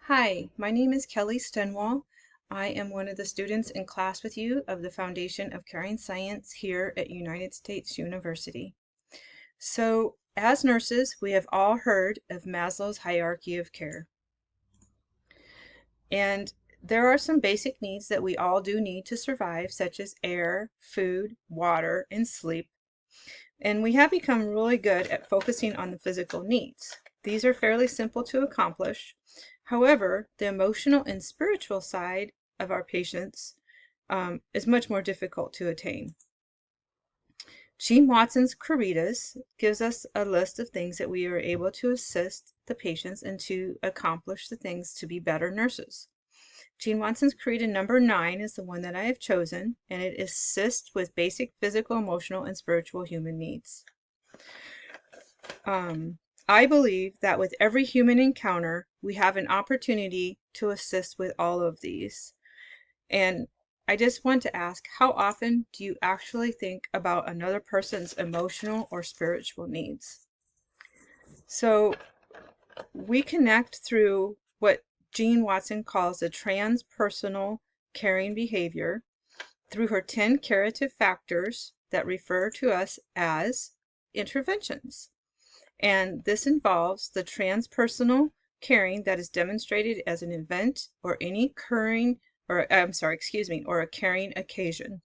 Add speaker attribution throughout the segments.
Speaker 1: Hi, my name is Kelly Stenwall. I am one of the students in class with you of the Foundation of Caring Science here at United States University. So, as nurses, we have all heard of Maslow's hierarchy of care. And there are some basic needs that we all do need to survive, such as air, food, water, and sleep. And we have become really good at focusing on the physical needs. These are fairly simple to accomplish. However, the emotional and spiritual side of our patients is much more difficult to attain. Gene Watson's Caritas gives us a list of things that we are able to assist the patients and to accomplish the things to be better nurses. Gene Watson's Carita number 9 is the one that I have chosen, and it assists with basic physical, emotional, and spiritual human needs. I believe that with every human encounter, we have an opportunity to assist with all of these. And I just want to ask, how often do you actually think about another person's emotional or spiritual needs? So we connect through what Gene Watson calls the transpersonal caring behavior through her 10 curative factors that refer to us as interventions. And this involves the transpersonal caring that is demonstrated as an event or any occurring, or or a caring occasion.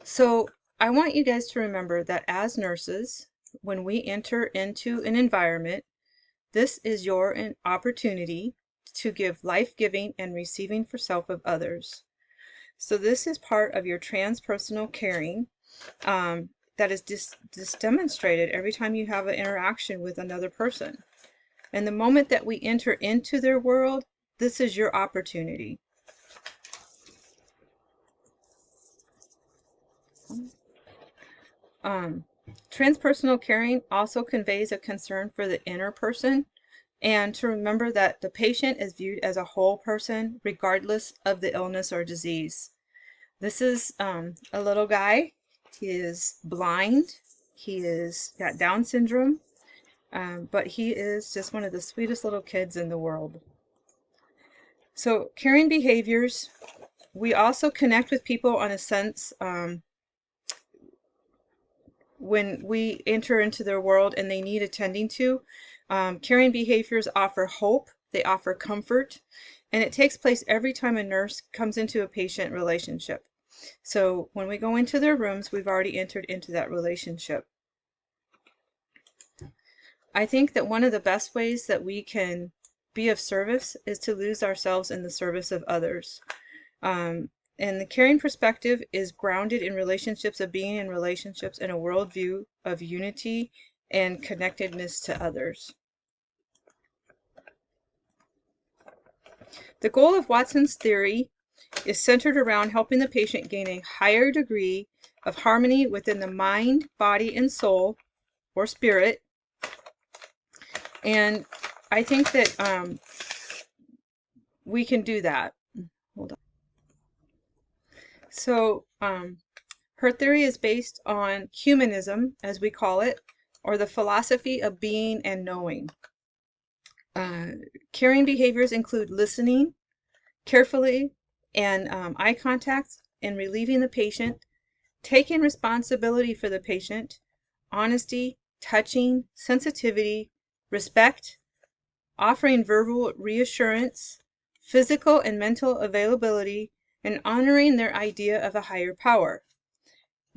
Speaker 1: So I want you guys to remember that as nurses, when we enter into an environment, this is your opportunity to give life-giving and receiving for self of others. So this is part of your transpersonal caring. That is just demonstrated every time you have an interaction with another person. And the moment that we enter into their world, this is your opportunity. Transpersonal caring also conveys a concern for the inner person, and to remember that the patient is viewed as a whole person regardless of the illness or disease. This is a little guy. He is blind. He is got Down syndrome, but he is just one of the sweetest little kids in the world. So caring behaviors, we also connect with people on a sense when we enter into their world and they need attending to. Caring behaviors offer hope, they offer comfort, and it takes place every time a nurse comes into a patient relationship. So when we go into their rooms, we've already entered into that relationship. I think that one of the best ways that we can be of service is to lose ourselves in the service of others. And the caring perspective is grounded in relationships, of being in relationships in a worldview of unity and connectedness to others. The goal of Watson's theory is centered around helping the patient gain a higher degree of harmony within the mind, body, and soul, or spirit. And I think that we can do that. Hold on. So her theory is based on humanism, as we call it, or the philosophy of being and knowing. Caring behaviors include listening carefully and eye contact and relieving the patient, taking responsibility for the patient, honesty, touching, sensitivity, respect, offering verbal reassurance, physical and mental availability, and honoring their idea of a higher power.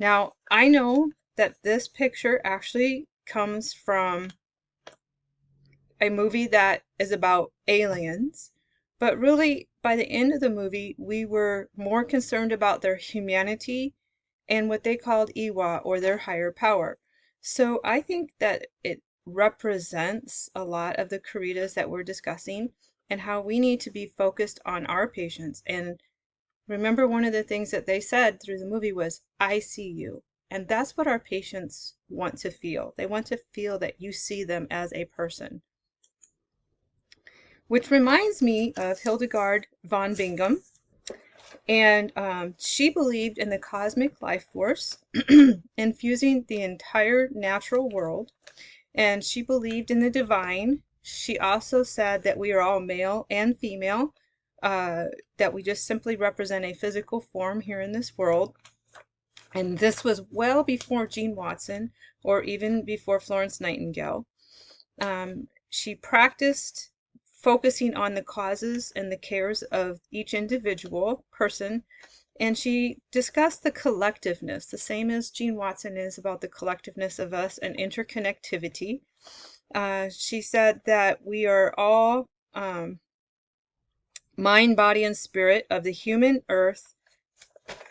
Speaker 1: Now, I know that this picture actually comes from a movie that is about aliens, but really by the end of the movie, we were more concerned about their humanity and what they called Iwa, or their higher power. So I think that it represents a lot of the Caritas that we're discussing and how we need to be focused on our patients. And remember, one of the things that they said through the movie was, I see you. And that's what our patients want to feel. They want to feel that you see them as a person. Which reminds me of Hildegard von Bingen. And she believed in the cosmic life force infusing the entire natural world. And she believed in the divine. She also said that we are all male and female, that we just simply represent a physical form here in this world. And this was well before Jean Watson or even before Florence Nightingale. She practiced focusing on the causes and the cares of each individual person, and she discussed the collectiveness, the same as Jean Watson is about the collectiveness of us and interconnectivity. She said that we are all mind, body, and spirit of the human earth,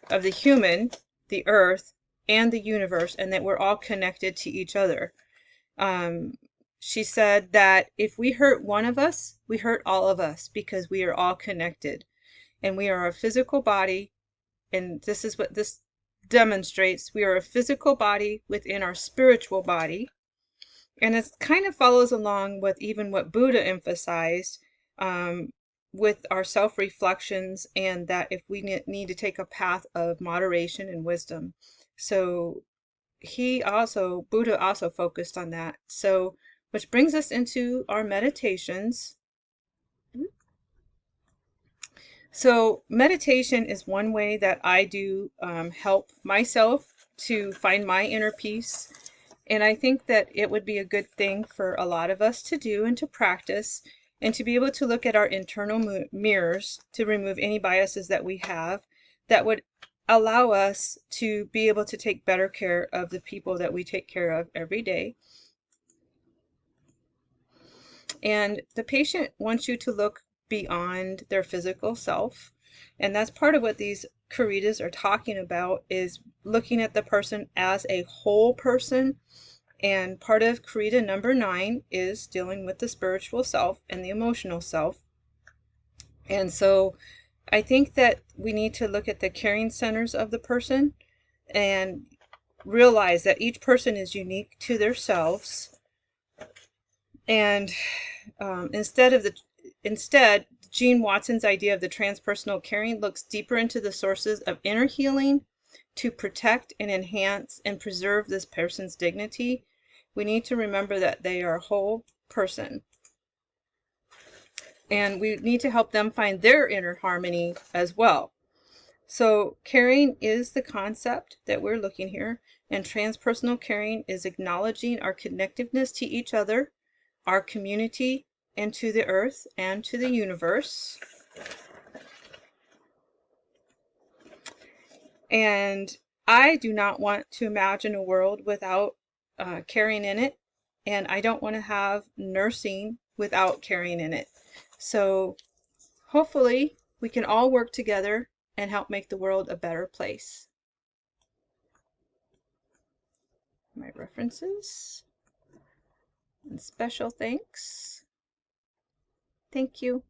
Speaker 1: of the human, the earth, and the universe, and that we're all connected to each other. She said that if we hurt one of us, we hurt all of us because we are all connected. And we are a physical body, and this is what this demonstrates. We are a physical body within our spiritual body. And it kind of follows along with even what Buddha emphasized with our self-reflections, and that if we need to take a path of moderation and wisdom. So Buddha also focused on that. So, which brings us into our meditations. So meditation is one way that I do help myself to find my inner peace. And I think that it would be a good thing for a lot of us to do and to practice, and to be able to look at our internal mirrors to remove any biases that we have that would allow us to be able to take better care of the people that we take care of every day. And the patient wants you to look beyond their physical self. And that's part of what these Caritas are talking about, is looking at the person as a whole person. And part of Carita number 9 is dealing with the spiritual self and the emotional self. And so I think that we need to look at the caring centers of the person and realize that each person is unique to themselves. And instead, Jean Watson's idea of the transpersonal caring looks deeper into the sources of inner healing to protect and enhance and preserve this person's dignity. We need to remember that they are a whole person. And we need to help them find their inner harmony as well. So caring is the concept that we're looking here, and transpersonal caring is acknowledging our connectiveness to each other, our community, and to the earth and to the universe. And I do not want to imagine a world without caring in it, and I don't want to have nursing without caring in it. So hopefully we can all work together and help make the world a better place. My references and special thanks. Thank you.